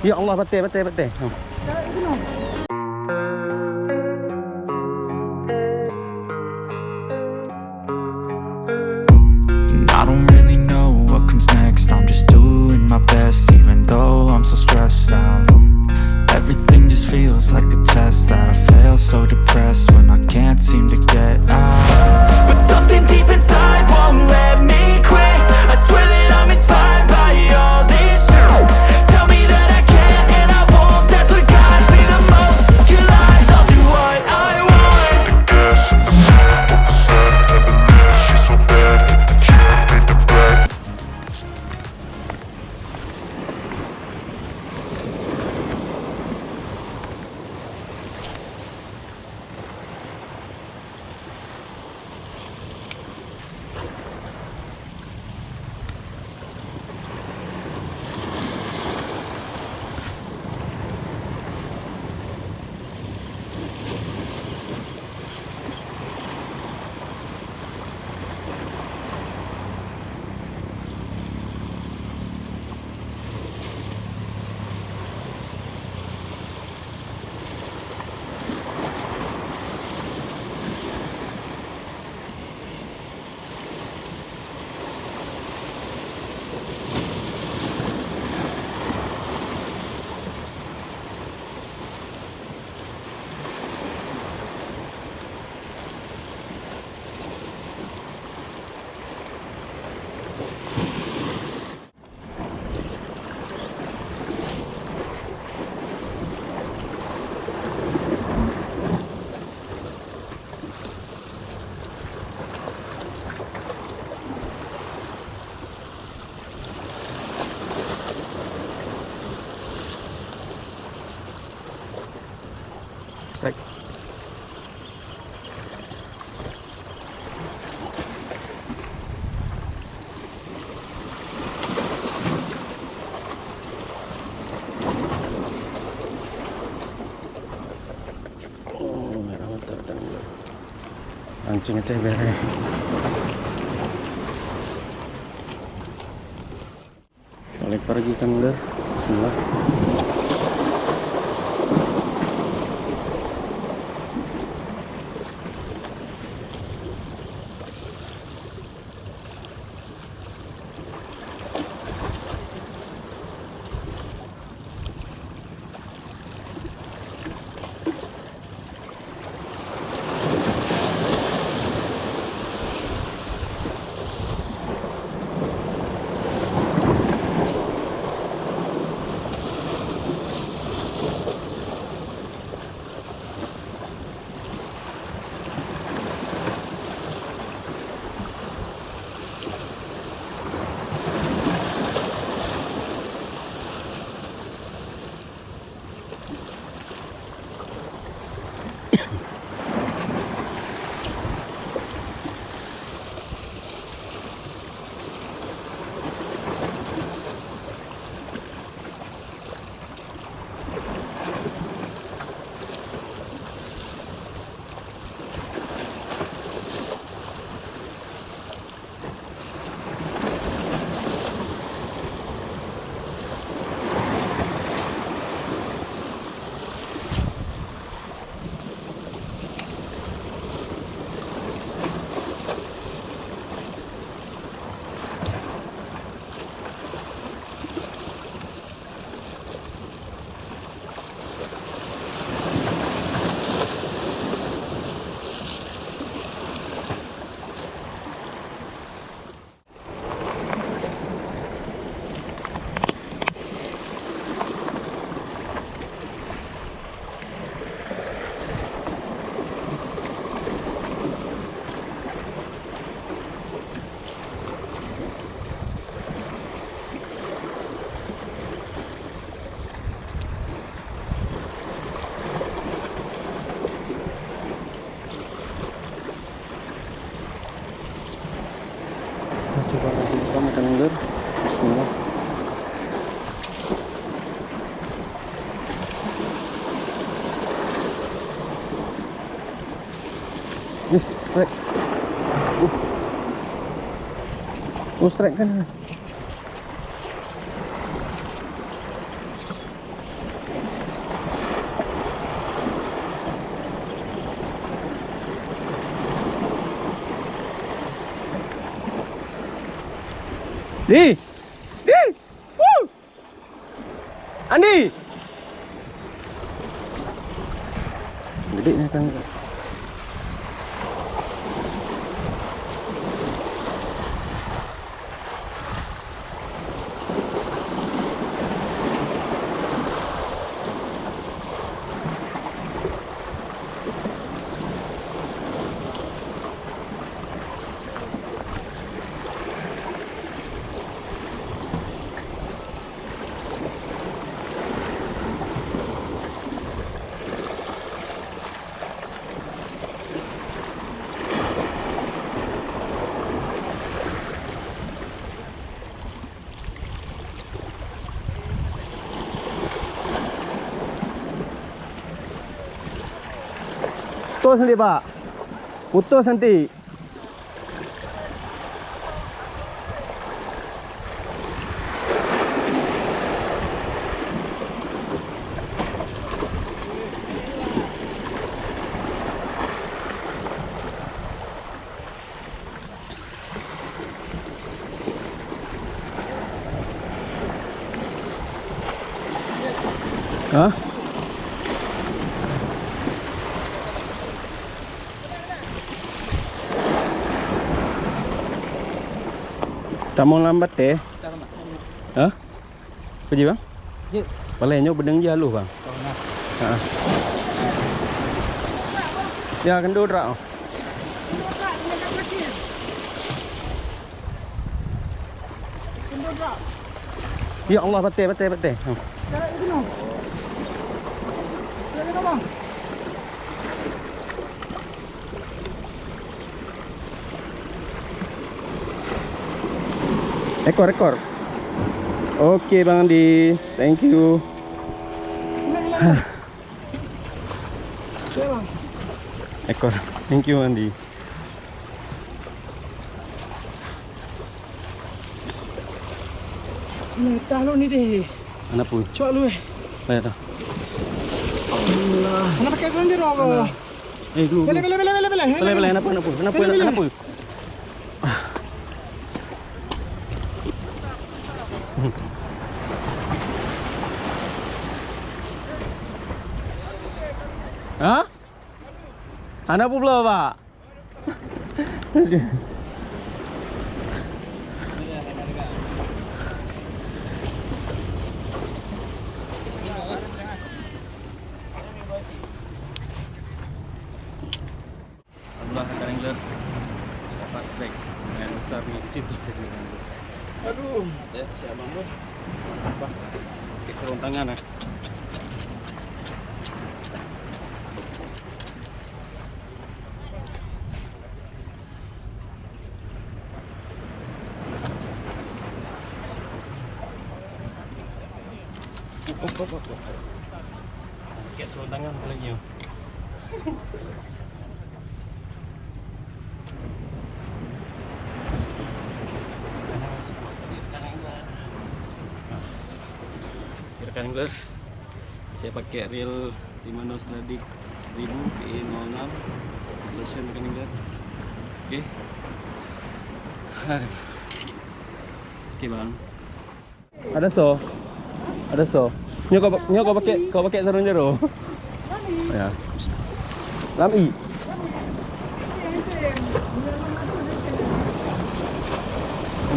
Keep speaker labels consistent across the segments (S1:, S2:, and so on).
S1: Ya Allah, betul.
S2: I don't really know what comes next. I'm just doing my best, even though I'm so stressed out. Everything just feels like a test that I fail, so depressed when I can't seem to get out. But something deep inside won't let me quit. I swear that I'm inspired by all this shit. Tell me that I can and I won't. That's what guides me the most. Your lies, I'll do what I want.
S1: Strike. Oh, merah mantap dan mancing aja biar. Balik pergi kan udah semua. Coba lagi kita makan ulur. Bismillah. Yes, strike. Strike kan. Di! Di! Woo! Andi! Gede ni kan. Putus nanti pak. Putus nanti. Hah? Tak mau lambat deh. Hah? Apa je bang?
S3: Ya.
S1: Balainya bedeng je halus bang. Ha. Ya kendor rak. Ya Allah betul. Ha. Ekor. Okey Bang Andi. Thank you. Ekor. Thank you Andi.
S3: Ni tahu ni deh.
S1: Mana pun.
S3: Cok lu
S1: Lihat tu.
S3: Allah. Mana pakai keranjang apa?
S1: Dulu.
S3: Bele.
S1: Kenapa? Hah? Anak pula pak? Alhamdulillah Karangler dapat strike dengan besar ni situ jadi.
S3: Aduh.
S1: Siap bang bro. Apa? Pakai sarung tangan ah. Pakai sarung tangan lagi. Angler, saya pakai reel Shimano Stradic 1000 PE06 session angler. Okey. Okey bang. Ada so. Ni kau pakai sarung jero. Ya. Lami.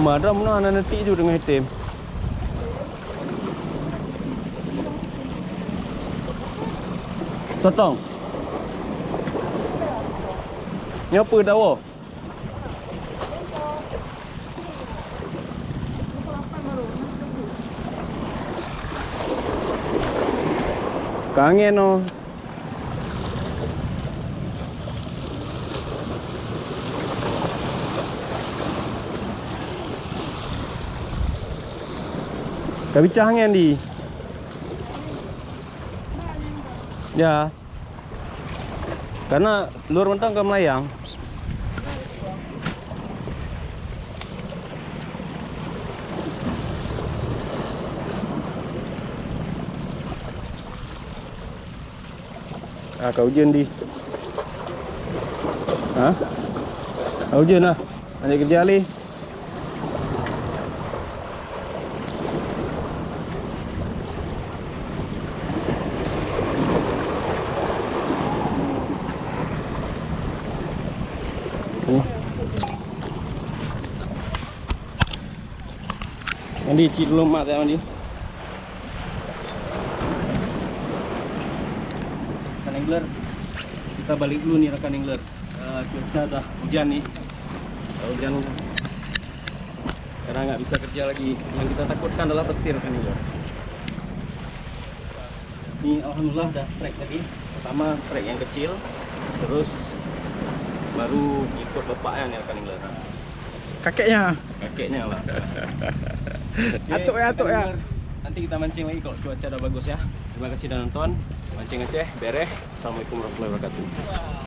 S1: Madam mana nanti tu dengan hitam. Sotong. Ni apa dawa? Kangen no. Kabicah angin di. Ya. Karena luar mentang ke melayang. Kau hujan di. Kau hujan lah. Lanjut kerja Ali. Mandi cik dulu mak tak mandi. Rekan angler, kita balik dulu nih rekan angler. Cuaca dah hujan nih. Hujan karena nggak bisa kerja lagi. Yang kita takutkan adalah petir rekan angler. Ini alhamdulillah dah strike tadi. Pertama strike yang kecil, terus baru ikut bapaknya nih rekan angler. Kakeknya lah.
S3: Atuk ya.
S1: Nanti kita mancing lagi kalau cuaca udah bagus ya. Terima kasih sudah nonton. Mancing Aceh beres. Assalamualaikum warahmatullahi wabarakatuh.